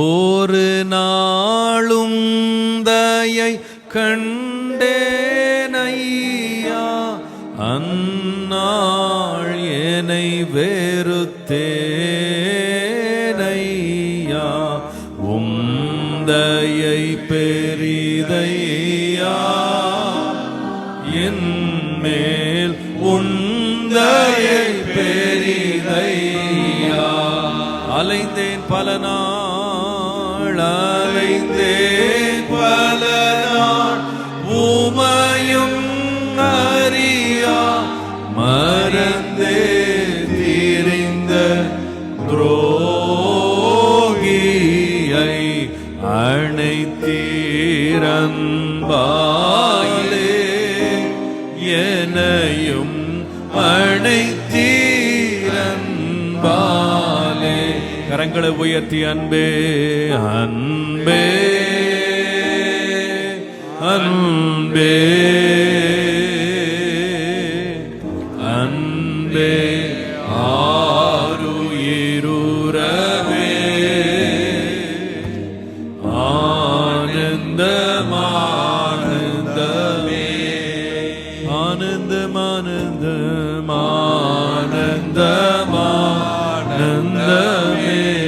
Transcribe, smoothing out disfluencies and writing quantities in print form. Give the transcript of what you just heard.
ஒரு நாளும் தயை கண்டேனையா, அந்நாள் என்னை வெறுத்தேனையா. உந்தயை பெரிதையா, என் மேல் உந்தயை பெரிதையா. அலைந்தேன் பல நாள், அலைந்தேன் பல நாள், உமையும் அறியா மறந்தே திரிந்த துரோகியை அணைத்தீரன்பாலே, என்னையும் அணைத்தீரன்பாலே. கரங்களை உயர்த்தி அன்பே அன்பே அன்பே அன்பே ஆருயிருரவே, ஆனந்தமானந்தமே ஆனந்தமானந்தமானந்தமானந்தமே